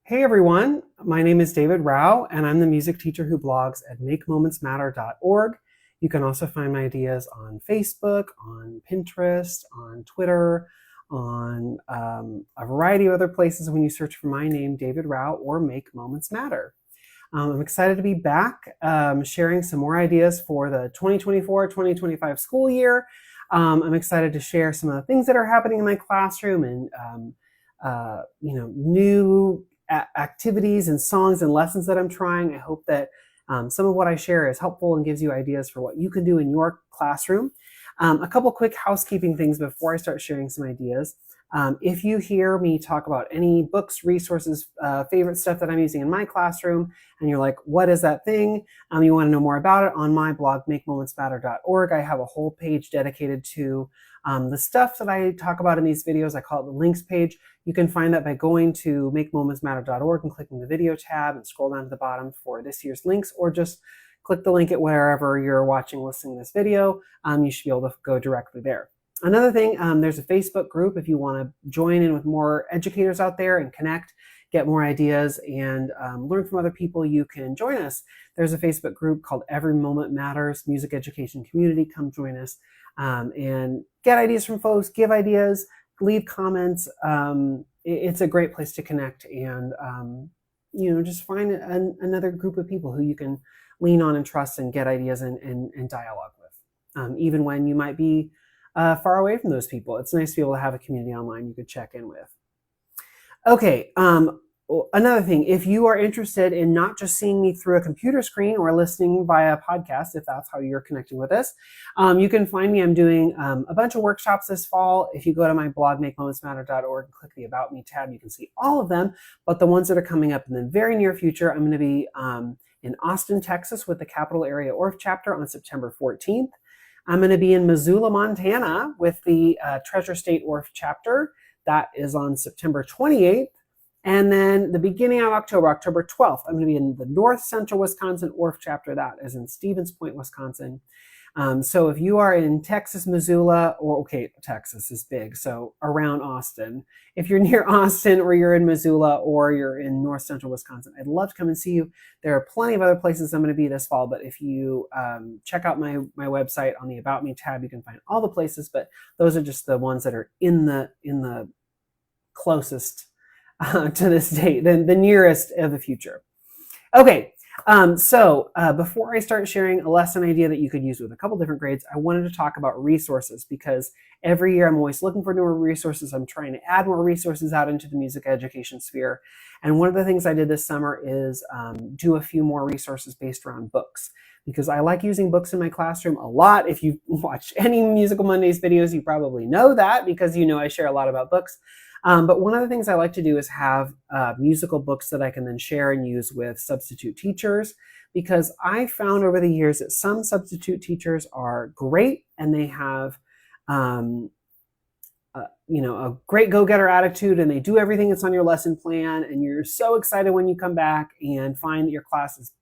Hey everyone, my name is David Rao and I'm the music teacher who blogs at makemomentsmatter.org. You can also find my ideas on Facebook, on Pinterest, on Twitter, on a variety of other places when you search for my name, David Rao, or Make Moments Matter. I'm excited to be back sharing some more ideas for the 2024-2025 school year. I'm excited to share some of the things that are happening in my classroom and new activities and songs and lessons that I'm trying. I hope that some of what I share is helpful and gives you ideas for what you can do in your classroom. A couple quick housekeeping things before I start sharing some ideas. If you hear me talk about any books, resources, favorite stuff that I'm using in my classroom, and you're like, what is that thing? You want to know more about it, on my blog, makemomentsmatter.org, I have a whole page dedicated to the stuff that I talk about in these videos. I call it the links page. You can find that by going to makemomentsmatter.org and clicking the video tab and scroll down to the bottom for this year's links, or just click the link at wherever you're watching, listening to this video. You should be able to go directly there. Another thing, there's a Facebook group if you want to join in with more educators out there and connect, get more ideas, and learn from other people. You can join us. There's a Facebook group called Every Moment Matters Music Education Community. Come join us and get ideas from folks, give ideas, leave comments. It's a great place to connect and just find another group of people who you can lean on and trust and get ideas and dialogue with, even when you might be far away from those people. It's nice to be able to have a community online you could check in with. Okay, another thing, if you are interested in not just seeing me through a computer screen or listening via podcast, if that's how you're connecting with us, you can find me. I'm doing a bunch of workshops this fall. If you go to my blog, makemomentsmatter.org, and click the About Me tab, you can see all of them. But the ones that are coming up in the very near future, I'm going to be in Austin, Texas with the Capital Area ORF chapter on September 14th. I'm going to be in Missoula, Montana with the Treasure State ORF chapter. That is on September 28th. And then the beginning of October, October 12th, I'm going to be in the North Central Wisconsin ORF chapter. That is in Stevens Point, Wisconsin. So if you are in Texas, Missoula, or Texas is big, so around Austin. If you're near Austin or you're in Missoula or you're in North Central Wisconsin, I'd love to come and see you. There are plenty of other places I'm going to be this fall, but if you check out my website on the About Me tab, you can find all the places, but those are just the ones that are in the closest to this date, the nearest of the future. Okay. So before I start sharing a lesson idea that you could use with a couple different grades, I wanted to talk about resources, because every year I'm always looking for newer resources. I'm trying to add more resources out into the music education sphere. And one of the things I did this summer is do a few more resources based around books, because I like using books in my classroom a lot. If you've watched any Musical Mondays videos, you probably know that, because I share a lot about books. But one of the things I like to do is have musical books that I can then share and use with substitute teachers, because I found over the years that some substitute teachers are great and they have a great go-getter attitude, and they do everything that's on your lesson plan, and you're so excited when you come back and find that your class is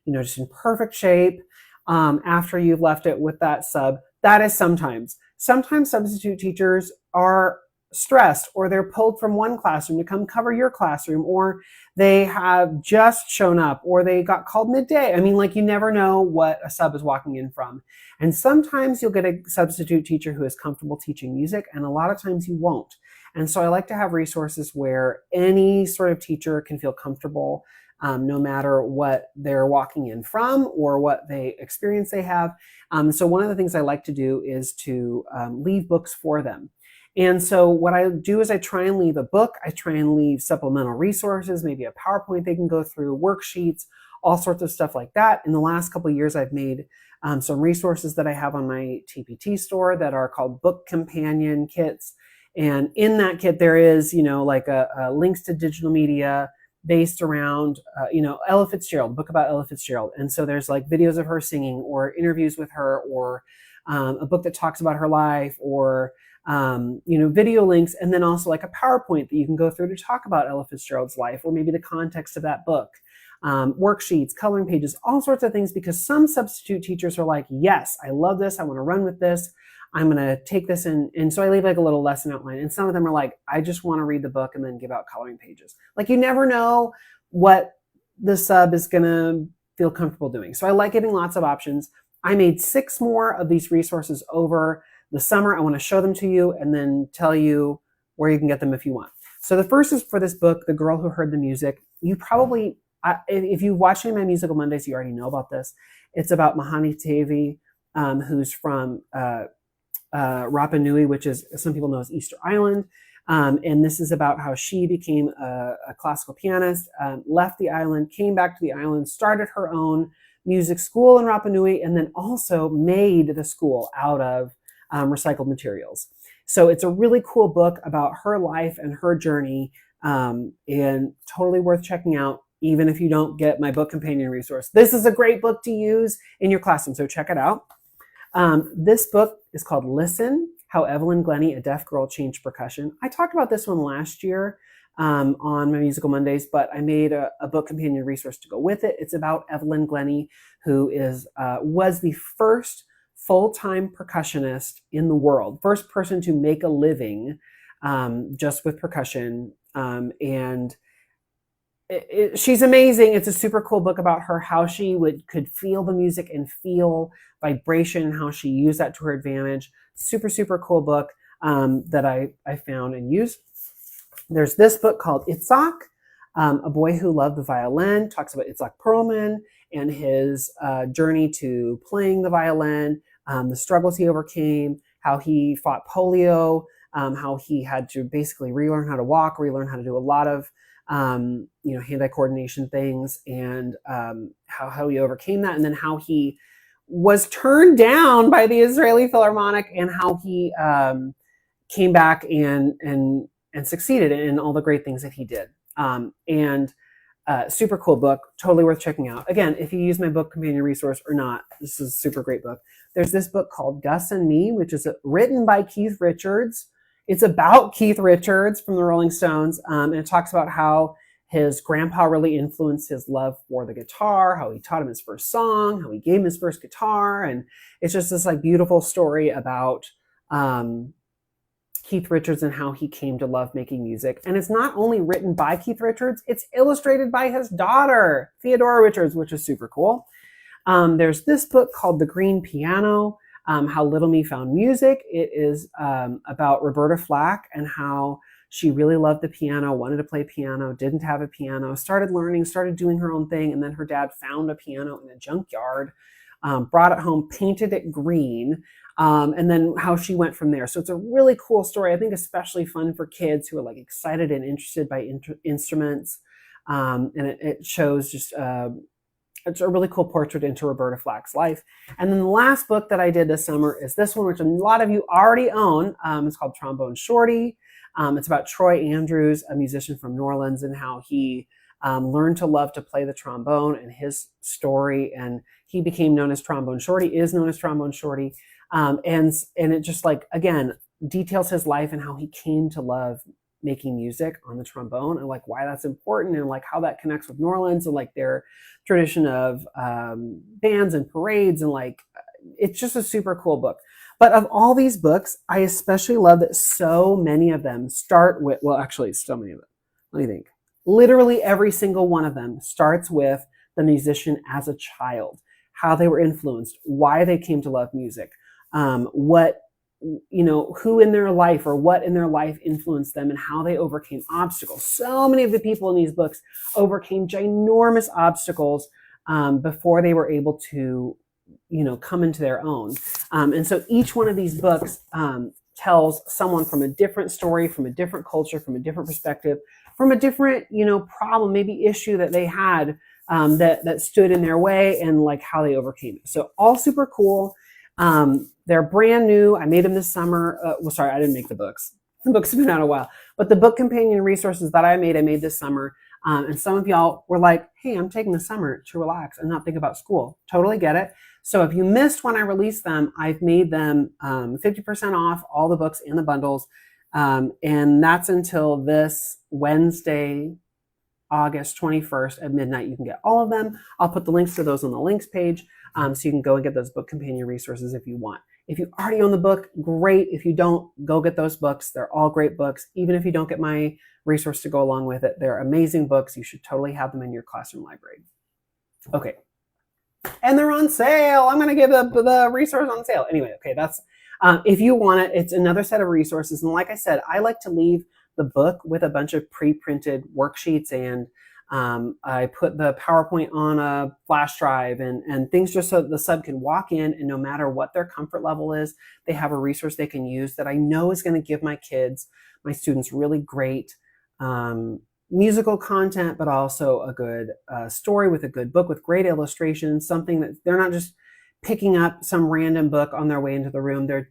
just in perfect shape after you've left it with that sub. That is sometimes substitute teachers are stressed, or they're pulled from one classroom to come cover your classroom, or they have just shown up, or they got called midday. You never know what a sub is walking in from. And sometimes you'll get a substitute teacher who is comfortable teaching music, and a lot of times you won't. And so I like to have resources where any sort of teacher can feel comfortable, no matter what they're walking in from or what experience they have. So one of the things I like to do is to leave books for them. And so what I do is I try and leave a book. I try and leave supplemental resources, maybe a PowerPoint they can go through, worksheets, all sorts of stuff like that. In the last couple of years, I've made some resources that I have on my TPT store that are called book companion kits. And in that kit, there is, a links to digital media based around, Ella Fitzgerald, book about Ella Fitzgerald. And so there's videos of her singing, or interviews with her, or a book that talks about her life, or video links, and then also a PowerPoint that you can go through to talk about Ella Fitzgerald's life, or maybe the context of that book, worksheets, coloring pages, all sorts of things, because some substitute teachers are like, yes, I love this. I want to run with this. I'm going to take this in. And so I leave like a little lesson outline. And some of them are like, I just want to read the book and then give out coloring pages. Like you never know what the sub is going to feel comfortable doing. So I like giving lots of options. I made 6 more of these resources over the summer. I want to show them to you and then tell you where you can get them if you want. So the first is for this book, The Girl Who Heard the Music. You probably, if you watch any of my Musical Mondays, you already know about this. It's about Mahani Tevi, who's from Rapa Nui, which is, some people know as Easter Island. And this is about how she became a classical pianist, left the island, came back to the island, started her own music school in Rapa Nui, and then also made the school out of recycled materials. So it's a really cool book about her life and her journey, and totally worth checking out, even if you don't get my book companion resource. This is a great book to use in your classroom, so check it out. This book is called Listen, How Evelyn Glennie, a Deaf Girl, Changed Percussion. I talked about this one last year on my Musical Mondays, but I made a book companion resource to go with it. It's about Evelyn Glennie, who was the first full-time percussionist in the world, first person to make a living just with percussion. And she's amazing. It's a super cool book about her, how she could feel the music and feel vibration, and how she used that to her advantage. Super, super cool book that I found and used. There's this book called Itzhak, A Boy Who Loved the Violin. Talks about Itzhak Perlman and his journey to playing the violin, the struggles he overcame, how he fought polio, how he had to basically relearn how to walk, relearn how to do a lot of hand-eye coordination things, and how he overcame that, and then how he was turned down by the Israeli Philharmonic, and how he came back and succeeded in all the great things that he did. Super cool book, totally worth checking out. Again, if you use my book companion resource or not, this is a super great book. There's this book called Gus and Me, which is written by Keith Richards. It's about Keith Richards from the Rolling Stones, and it talks about how his grandpa really influenced his love for the guitar, how he taught him his first song, how he gave him his first guitar, and it's just this like beautiful story about Keith Richards and how he came to love making music. And it's not only written by Keith Richards, it's illustrated by his daughter, Theodora Richards, which is super cool. There's this book called The Green Piano, How Little Me Found Music. It is about Roberta Flack and how she really loved the piano, wanted to play piano, didn't have a piano, started learning, started doing her own thing, and then her dad found a piano in a junkyard, brought it home, painted it green, and then how she went from there. So it's a really cool story. I think especially fun for kids who are like excited and interested by instruments. And it shows just, it's a really cool portrait into Roberta Flack's life. And then the last book that I did this summer is this one, which a lot of you already own. It's called Trombone Shorty. It's about Troy Andrews, a musician from New Orleans, and how he learned to love to play the trombone, and his story. And he became known as Trombone Shorty, is known as Trombone Shorty. And it just like, again, details his life and how he came to love making music on the trombone, and like why that's important, and like how that connects with New Orleans and like their tradition of bands and parades, and like it's just a super cool book. But of all these books, I especially love that so many of them start with, well, actually so many of them, let me think. Literally every single one of them starts with the musician as a child, how they were influenced, why they came to love music, who in their life or what in their life influenced them, and how they overcame obstacles. So many of the people in these books overcame ginormous obstacles before they were able to, come into their own. And so each one of these books tells someone from a different story, from a different culture, from a different perspective, from a different, problem, maybe issue that they had that stood in their way, and like how they overcame it. So all super cool. They're brand new. I made them this summer. I didn't make the books. The books have been out a while. But the book companion resources that I made this summer. And some of y'all were like, hey, I'm taking the summer to relax and not think about school. Totally get it. So if you missed when I released them, I've made them 50% off all the books and the bundles. And that's until this Wednesday, August 21st at midnight. You can get all of them. I'll put the links to those on the links page, so you can go and get those book companion resources if you want. If you already own the book, great. If you don't, go get those books. They're all great books. Even if you don't get my resource to go along with it, they're amazing books. You should totally have them in your classroom library. Okay. And they're on sale. I'm going to give the resource on sale. Anyway, okay, that's, if you want it, it's another set of resources. And like I said, I like to leave the book with a bunch of pre-printed worksheets, and I put the PowerPoint on a flash drive and things just so the sub can walk in, and no matter what their comfort level is, they have a resource they can use that I know is going to give my kids, my students, really great musical content, but also a good story with a good book with great illustrations, something that they're not just picking up some random book on their way into the room. They're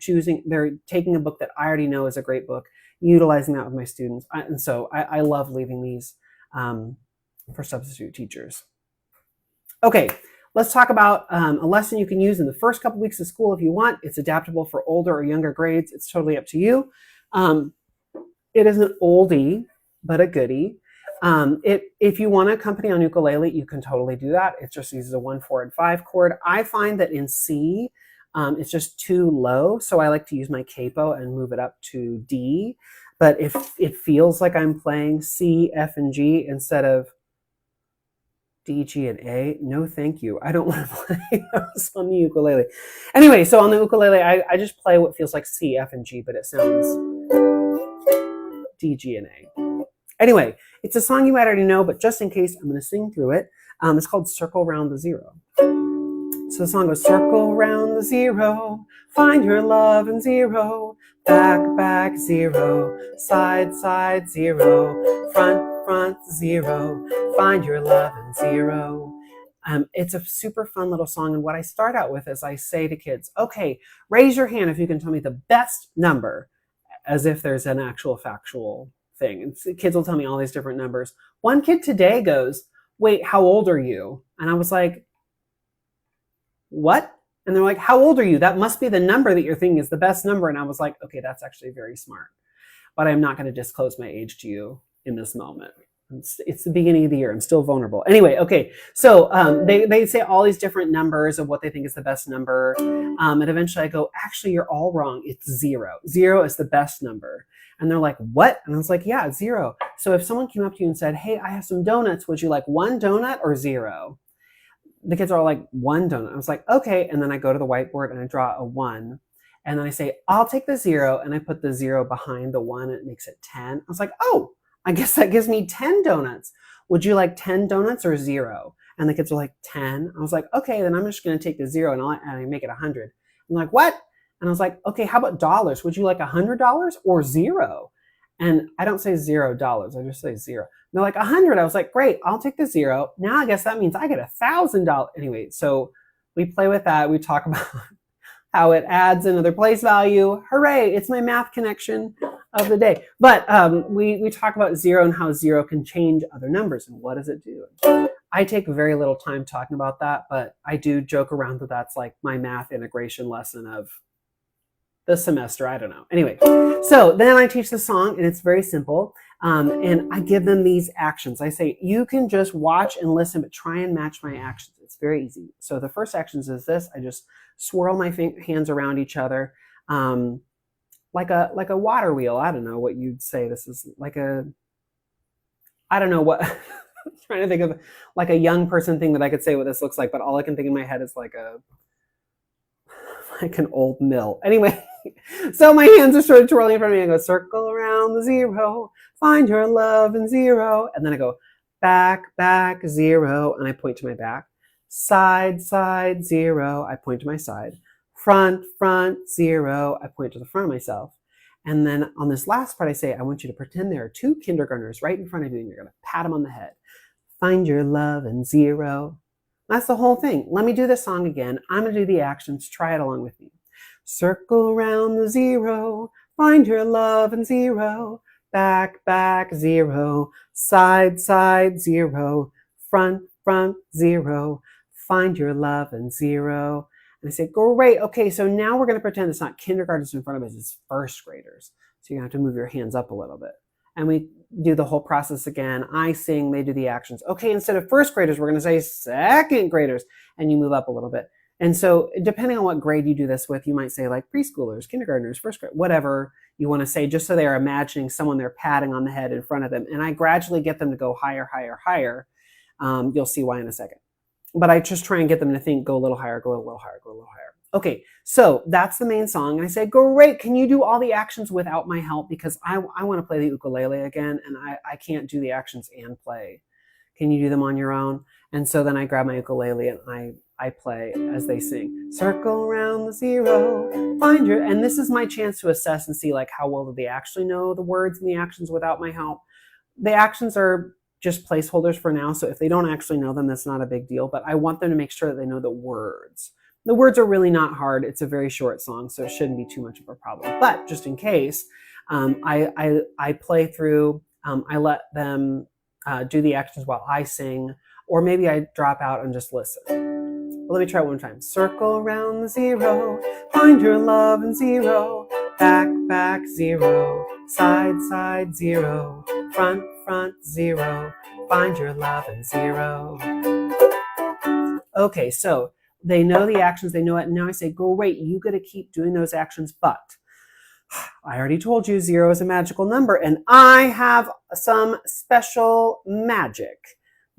taking a book that I already know is a great book, utilizing that with my students. And so I love leaving these for substitute teachers. Okay, let's talk about a lesson you can use in the first couple weeks of school if you want. It's adaptable for older or younger grades. It's totally up to you. It is an oldie, but a goodie. If you want to accompany on ukulele, you can totally do that. It just uses a 1, 4, and 5 chord. I find that in C, it's just too low, so I like to use my capo and move it up to D. But if it feels like I'm playing C, F, and G instead of D, G, and A, no thank you. I don't want to play those on the ukulele. Anyway, so on the ukulele, I just play what feels like C, F, and G, but it sounds D, G, and A. Anyway, it's a song you might already know, but just in case, I'm going to sing through it. It's called Circle Round the Zero. So the song goes, circle round the zero, find your love in zero, back, back, zero, side, side, zero, front, front, zero, find your love in zero. It's a super fun little song, and what I start out with is I say to kids, okay, raise your hand if you can tell me the best number, as if there's an actual factual thing. And kids will tell me all these different numbers. One kid today goes, wait, how old are you? And I was like, what? And they're like, how old are you? That must be the number that you're thinking is the best number. And I was like, okay, that's actually very smart. But I'm not going to disclose my age to you in this moment. It's the beginning of the year. I'm still vulnerable. Anyway, okay. So they say all these different numbers of what they think is the best number. And eventually I go, actually, you're all wrong. It's 0. 0 is the best number. And they're like, what? And I was like, yeah, 0. So if someone came up to you and said, hey, I have some donuts. Would you like 1 donut or 0? The kids are all like, 1 donut. I was like, okay. And then I go to the whiteboard and I draw a 1. And then I say, I'll take the 0. And I put the 0 behind the 1 and it makes it 10. I was like, oh, I guess that gives me 10 donuts. Would you like 10 donuts or 0? And the kids are like, 10. I was like, okay, then I'm just going to take the 0 and I make it 100. I'm like, what? And I was like, okay, how about dollars? Would you like $100 or 0? And I don't say $0. I just say 0. And they're like 100. I was like, great, I'll take the 0. Now I guess that means I get $1,000. Anyway, so we play with that. We talk about how it adds another place value. Hooray, it's my math connection of the day. But we talk about 0 and how 0 can change other numbers and what does it do. I take very little time talking about that, but I do joke around that that's like my math integration lesson of the semester. I don't know. Anyway, so then I teach the song and it's very simple. And I give them these actions. I say, you can just watch and listen, but try and match my actions. It's very easy. So the first actions is this. I just swirl my hands around each other like a water wheel. I don't know what you'd say. This is like a, I don't know what, I'm trying to think of like a young person thing that I could say what this looks like, but all I can think in my head is like an old mill. Anyway, so my hands are sort of twirling in front of me. I go, circle around the 0, find your love in 0. And then I go, back, back, 0. And I point to my back. Side, side, 0. I point to my side. Front, front, 0. I point to the front of myself. And then on this last part, I say, I want you to pretend there are 2 kindergartners right in front of you, and you're going to pat them on the head. Find your love in 0. That's the whole thing. Let me do the song again. I'm going to do the actions. Try it along with me. Circle around the 0. Find your love in 0. Back, back, 0. Side, side, 0. Front, front, 0. Find your love in 0. And I say, great. Okay, so now we're going to pretend it's not kindergartners in front of us. It's first graders. So you're going to have to move your hands up a little bit. And we do the whole process again. I sing, they do the actions. Okay, instead of first graders, we're going to say second graders, and you move up a little bit. And so depending on what grade you do this with, you might say like preschoolers, kindergartners, first grade, whatever you want to say, just so they are imagining someone they're patting on the head in front of them. And I gradually get them to go higher, higher, higher. You'll see why in a second. But I just try and get them to think, go a little higher, go a little higher, go a little higher. Okay, so that's the main song. And I say, great, can you do all the actions without my help? Because I want to play the ukulele again, and I can't do the actions and play. Can you do them on your own? And so then I grab my ukulele and I play as they sing. Circle around the zero, find your, and this is my chance to assess and see like how well do they actually know the words and the actions without my help. The actions are just placeholders for now, so if they don't actually know them, that's not a big deal, but I want them to make sure that they know the words. The words are really not hard. It's a very short song, so it shouldn't be too much of a problem. But just in case, I play through, I let them do the actions while I sing, or maybe I drop out and just listen. But let me try it one time. Circle around the zero, find your love in zero, back, back, zero, side, side, zero, front, front, zero, find your love in zero. Okay, so they know the actions, they know it, and now I say, great, you got to keep doing those actions, but I already told you zero is a magical number, and I have some special magic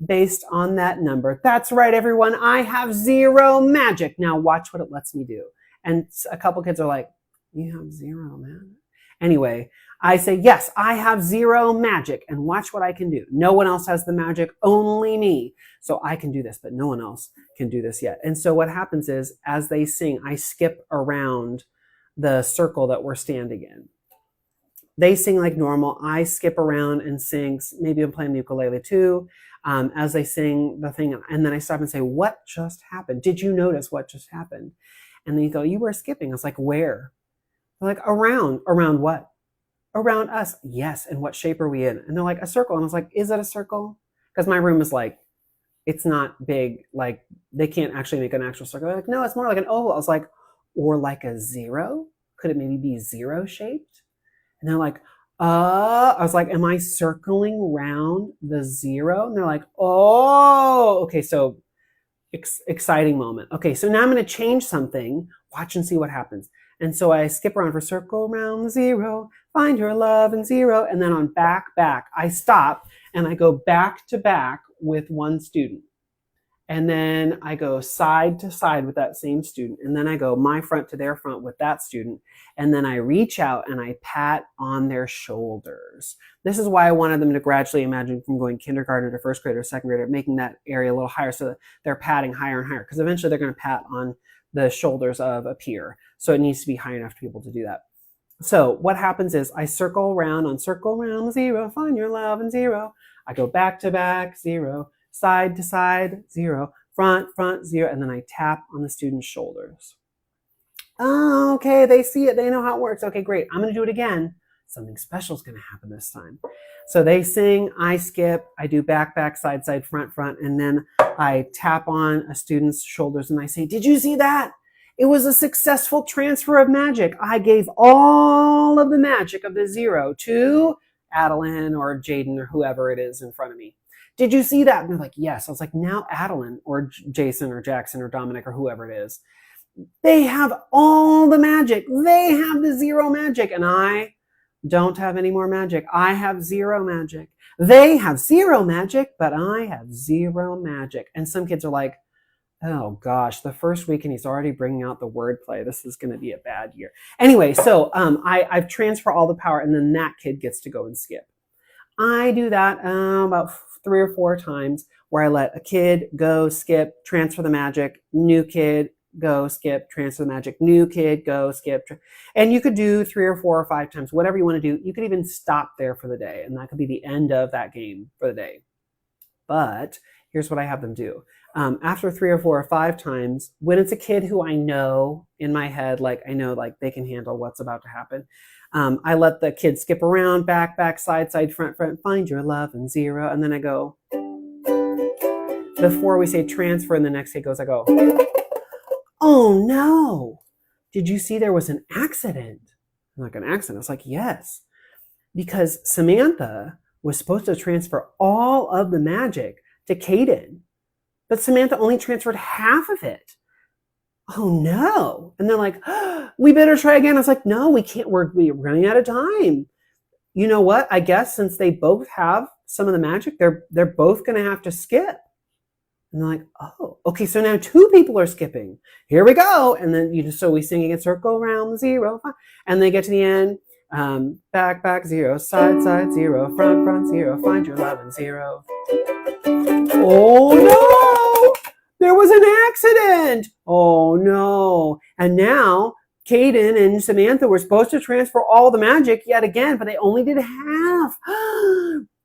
based on that number. That's right, everyone, I have zero magic. Now watch what it lets me do. And a couple kids are like, you have zero, man. Anyway, I say, yes, I have zero magic, and watch what I can do. No one else has the magic, only me. So I can do this, but no one else can do this yet. And so what happens is, as they sing, I skip around the circle that we're standing in. They sing like normal. I skip around and sing. Maybe I'm playing the ukulele too. As they sing the thing, and then I stop and say, what just happened? Did you notice what just happened? And then you go, you were skipping. I was like, where? They're like, around. Around what? Around us. Yes. And what shape are we in? And they're like, a circle. And I was like, is it a circle? Because my room is like, it's not big. Like they can't actually make an actual circle. They're like, no, it's more like an oval. I was like, or like a zero? Could it maybe be zero shaped? And they're like, I was like, am I circling around the zero? And they're like, oh, okay. So exciting moment. Okay. So now I'm going to change something. Watch and see what happens. And so I skip around for circle around the zero, find your love in zero. And then on back, I stop and I go back to back with one student. And then I go side to side with that same student. And then I go my front to their front with that student. And then I reach out and I pat on their shoulders. This is why I wanted them to gradually imagine from going kindergarten to first grade or second grade, making that area a little higher so that they're patting higher and higher. Because eventually they're going to pat on the shoulders of a peer. So it needs to be high enough to be able to do that. So what happens is I circle around on circle around zero, find your love in zero. I go back to back, zero, side to side, zero, front, zero, and then I tap on the student's shoulders. Oh, okay, they see it. They know how it works. Okay, great. I'm going to do it again. Something special is going to happen this time. So they sing, I skip, I do back, side, front, and then I tap on a student's shoulders and I say, did you see that? It was a successful transfer of magic. I gave all of the magic of the zero to Adeline or Jaden or whoever it is in front of me. Did you see that? And they're like, yes. I was like, now Adeline or Jason or Jackson or Dominic or whoever it is, they have all the magic. They have the zero magic. And I don't have any more magic. I have zero magic. They have zero magic, but I have zero magic. And some kids are like, oh gosh, the first week and he's already bringing out the wordplay. This is going to be a bad year. Anyway, so I've transferred all the power and then that kid gets to go and skip. I do that about 3 or 4 times where I let a kid go, skip, transfer the magic, new kid, go, skip, transfer the magic, new kid, go, skip. And you could do 3 or 4 or 5 times, whatever you want to do. You could even stop there for the day and that could be the end of that game for the day. But here's what I have them do. After 3 or 4 or 5 times, when it's a kid who I know in my head, like I know like they can handle what's about to happen, I let the kid skip around, back, side, front, find your love in zero. And then I go, before we say transfer and the next kid goes, I go, oh no, did you see there was an accident? I'm like, an accident? I was like, yes, because Samantha was supposed to transfer all of the magic to Caden, but Samantha only transferred half of it. Oh no. And they're like, oh, we better try again. I was like, no, we can't. We're running out of time. You know what? I guess since they both have some of the magic, they're both going to have to skip. And they're like, oh, okay. So now 2 people are skipping. Here we go. And then so we sing again, circle around 0, 5, and they get to the end. Back, back, 0, side, side, 0, front, front, 0, find your love in 0. Oh no! There was an accident. Oh no. And now Caden and Samantha were supposed to transfer all the magic yet again, but they only did half.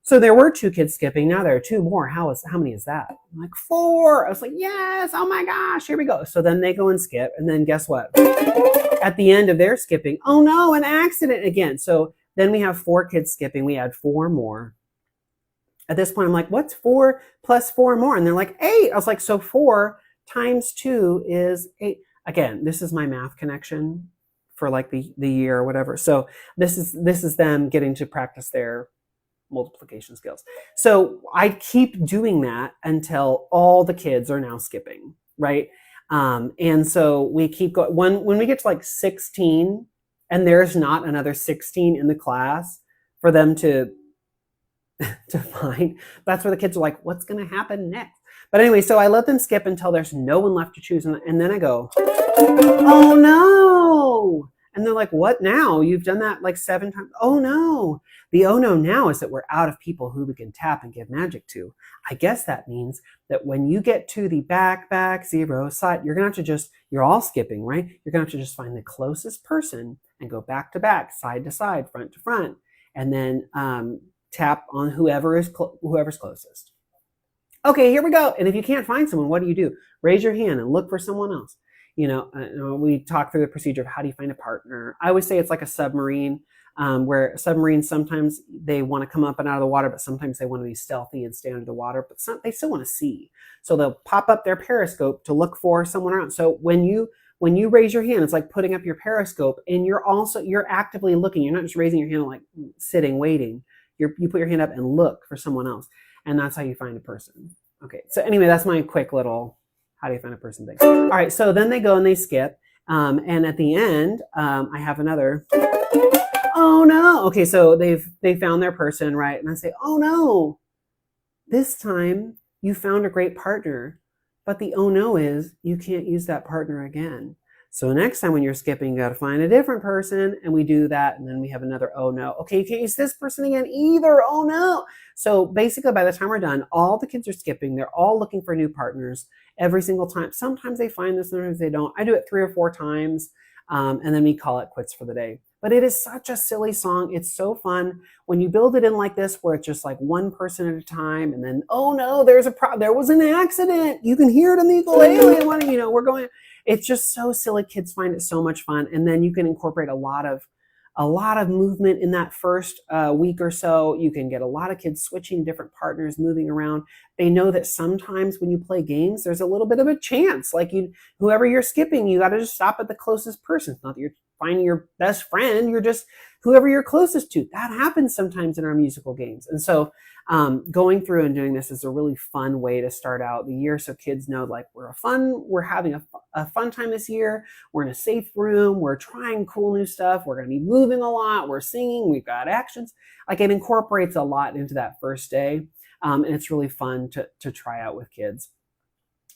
So there were 2 kids skipping. Now there are 2 more. How many is that? I'm like 4. I was like, yes. Oh my gosh. Here we go. So then they go and skip. And then guess what? At the end of their skipping, oh no, an accident again. So then we have 4 kids skipping. We add 4 more. At this point, I'm like, what's 4 plus 4 more? And they're like, 8. I was like, so 4 times 2 is 8. Again, this is my math connection for like the year or whatever. So this is them getting to practice their multiplication skills. So I keep doing that until all the kids are now skipping, right? And so we keep going. When we get to like 16 and there's not another 16 in the class for them to find, that's where the kids are like, what's going to happen next? But anyway, so I let them skip until there's no one left to choose. And then I go, oh no. And they're like, what now? You've done that like 7 times. Oh no. The oh no now is that we're out of people who we can tap and give magic to. I guess that means that when you get to the back, 0 side, you're going to have to you're all skipping, right? You're going to have to just find the closest person and go back to back, side to side, front to front. And then tap on whoever's closest. Okay, here we go. And if you can't find someone, what do? Raise your hand and look for someone else. We talk through the procedure of how do you find a partner. I always say it's like a submarine, where submarines, sometimes they want to come up and out of the water, but sometimes they want to be stealthy and stay under the water, but they still want to see. So they'll pop up their periscope to look for someone around. So when you raise your hand, it's like putting up your periscope, and you're actively looking. You're not just raising your hand like sitting, waiting. You put your hand up and look for someone else. And that's how you find a person. Okay, so anyway, that's my quick little how do you find a person thing. All right, so then they go and they skip. And at the end, I have another, oh no. Okay, so they found their person, right? And I say, oh no, this time you found a great partner. But the oh no is you can't use that partner again. So next time when you're skipping, you got to find a different person, and we do that, and then we have another oh no. Okay, you can't use this person again either. Oh no. So basically, by the time we're done, all the kids are skipping. They're all looking for new partners every single time. Sometimes they find this, sometimes they don't. I do it 3 or 4 times, and then we call it quits for the day. But it is such a silly song. It's so fun when you build it in like this, where it's just like one person at a time, and then oh no, there was an accident. You can hear it in the ukulele. We're going. It's just so silly. Kids find it so much fun. And then you can incorporate a lot of movement in that first week or so. You can get a lot of kids switching different partners, moving around. They know that sometimes when you play games, there's a little bit of a chance. Like whoever you're skipping, you got to just stop at the closest person. It's not that you're finding your best friend. You're just whoever you're closest to. That happens sometimes in our musical games. And so going through and doing this is a really fun way to start out the year, so kids know like we're having a fun time this year. We're in a safe room. We're trying cool new stuff. We're going to be moving a lot. We're singing. We've got actions. Like it incorporates a lot into that first day, and it's really fun to try out with kids.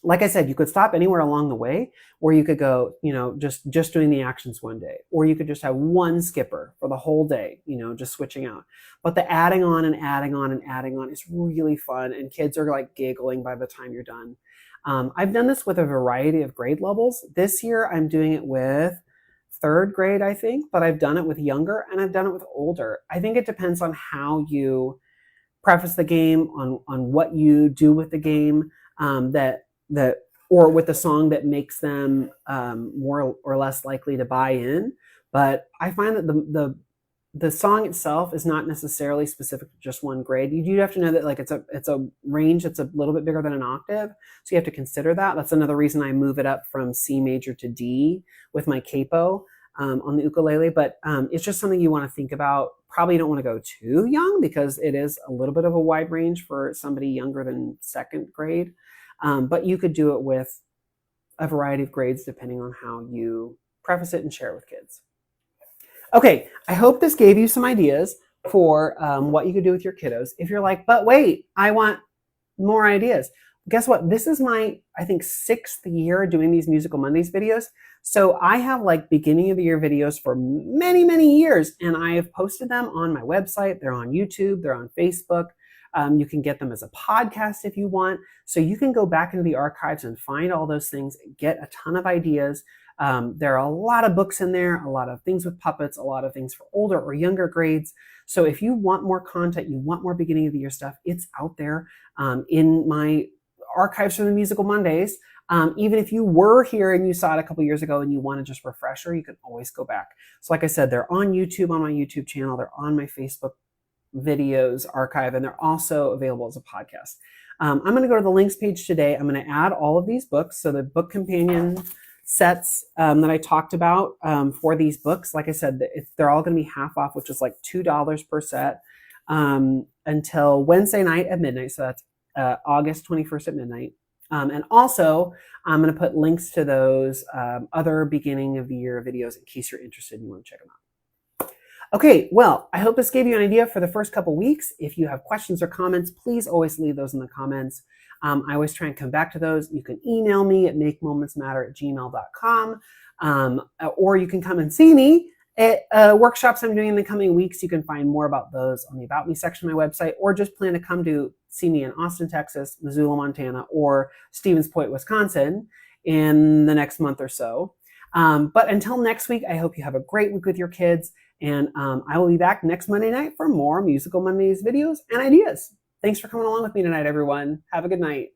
Like I said, you could stop anywhere along the way, or you could go, just doing the actions one day, or you could just have one skipper for the whole day, just switching out. But the adding on and adding on and adding on is really fun, and kids are like giggling by the time you're done. I've done this with a variety of grade levels. This year, I'm doing it with 3rd grade, I think, but I've done it with younger and I've done it with older. I think it depends on how you preface the game, on what you do with the game, or with the song that makes them more or less likely to buy in. But I find that the song itself is not necessarily specific to just one grade. You do have to know that like it's a range that's a little bit bigger than an octave, so you have to consider that. That's another reason I move it up from C major to D with my capo. on the ukulele, but it's just something you want to think about. Probably don't want to go too young because it is a little bit of a wide range for somebody younger than second grade. But you could do it with a variety of grades depending on how you preface it and share it with kids. Okay, I hope this gave you some ideas for what you could do with your kiddos. If you're like, but wait, I want more ideas. Guess what? This is my, I think, 6th year doing these Musical Mondays videos. So I have like beginning of the year videos for many, many years, and I have posted them on my website. They're on YouTube, they're on Facebook. You can get them as a podcast if you want. So you can go back into the archives and find all those things, get a ton of ideas. There are a lot of books in there, a lot of things with puppets, a lot of things for older or younger grades. So if you want more content, you want more beginning of the year stuff, it's out there in my archives from the Musical Mondays. Even if you were here and you saw it a couple years ago and you want to just refresher, you can always go back. So like I said, they're on YouTube, on my YouTube channel, they're on my Facebook videos archive, and they're also available as a podcast. I'm going to go to the links page today. I'm going to add all of these books. So the book companion sets that I talked about for these books, like I said, they're all going to be half off, which is like $2 per set until Wednesday night at midnight. So that's August 21st at midnight. And also, I'm going to put links to those other beginning of the year videos in case you're interested and you want to check them out. Okay, well, I hope this gave you an idea for the first couple weeks. If you have questions or comments, please always leave those in the comments. I always try and come back to those. You can email me at makemomentsmatter@gmail.com, or you can come and see me at workshops I'm doing in the coming weeks. You can find more about those on the About Me section of my website, or just plan to come to see me in Austin, Texas, Missoula, Montana, or Stevens Point, Wisconsin in the next month or so. But until next week, I hope you have a great week with your kids, and I will be back next Monday night for more Musical Mondays videos and ideas. Thanks for coming along with me tonight, everyone. Have a good night.